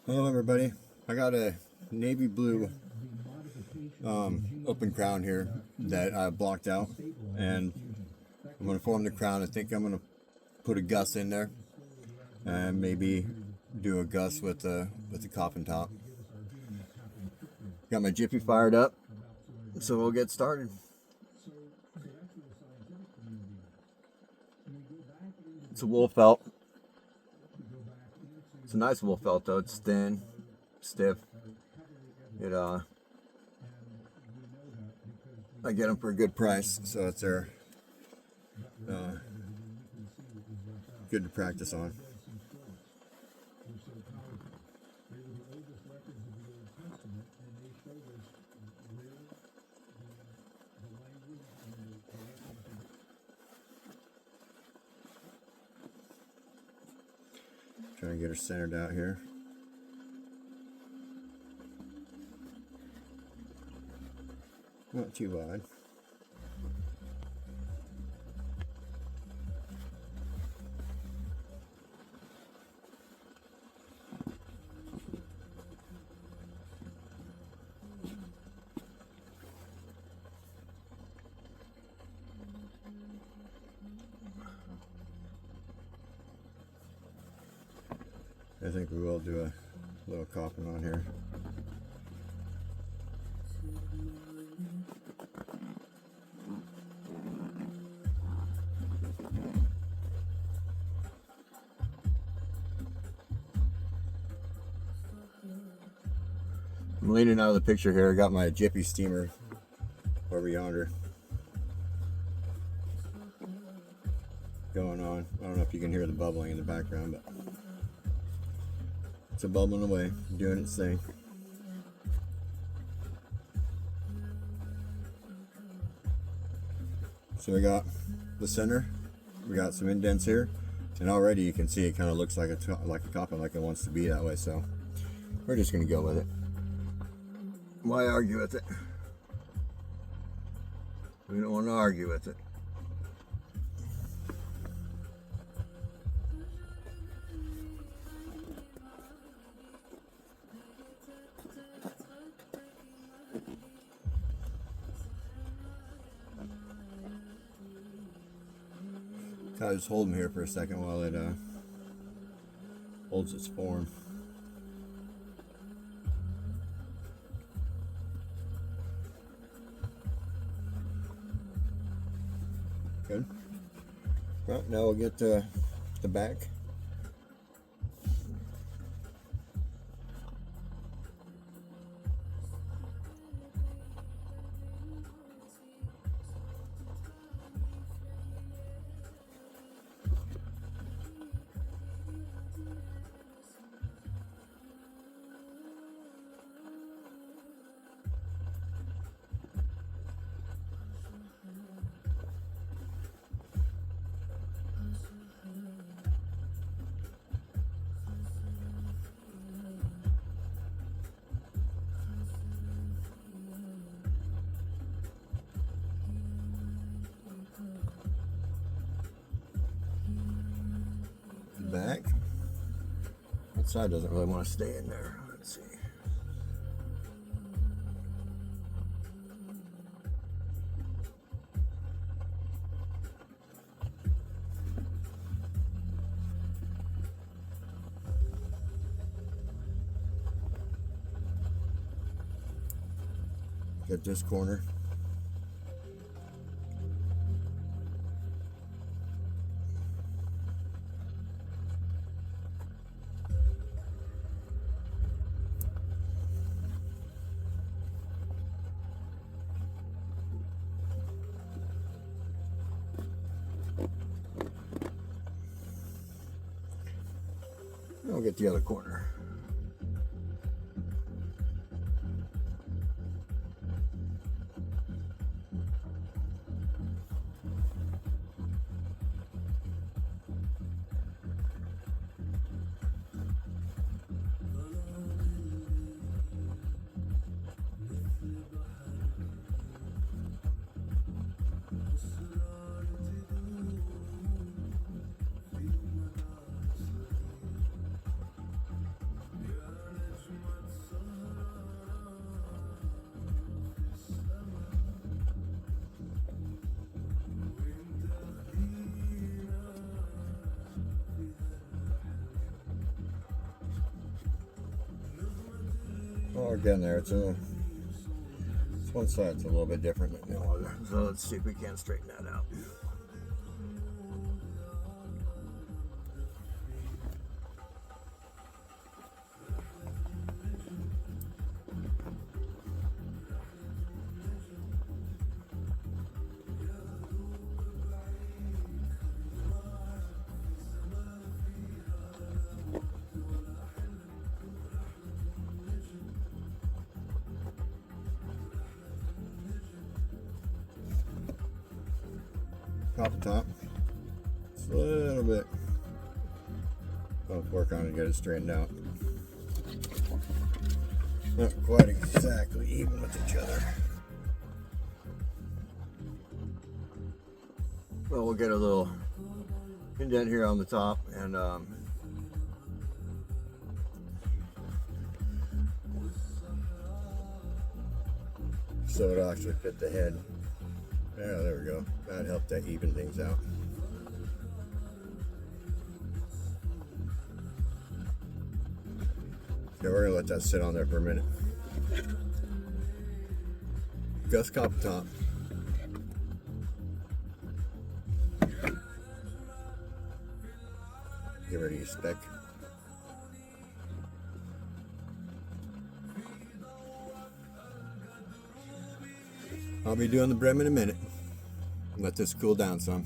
Hello everybody. I got a navy blue open crown here that I blocked out, and I'm going to form the crown. I think I'm going to put a Gus in there and maybe do a Gus with the coffin top. Got my jiffy fired up, so we'll get started. It's a wool felt. It's a nice wool felt though. It's thin, stiff. I get them for a good price, so it's good to practice on. Trying to get her centered out here. Not too wide. I think we will do a little coffin on here. I'm leaning out of the picture here. I got my jiffy steamer over yonder going on. I don't know if you can hear the bubbling in the background, but it's a bubbling away, doing its thing. So we got the center, we got some indents here, and already you can see it kind of looks like a coffin, like it wants to be that way. So we're just gonna go with it. Why argue with it? We don't want to argue with it. I'll just hold them here for a second while it holds its form. Good. Right, now we'll get the back. Back. That side doesn't really want to stay in there. Let's see. Get this corner. I'll get the other corner. Well, we're getting there. It's one side's a little bit different than the other. So let's see if we can straighten that out. Top to top. Just a little bit. I'll work on it to get it straightened out. Not quite exactly even with each other. Well, we'll get a little indent here on the top and so it'll actually fit the head. Yeah, there we go. That helped to even things out. Okay, we're gonna let that sit on there for a minute. Just copper top. Get rid of your speck. I'll be doing the brim in a minute. Let this cool down some.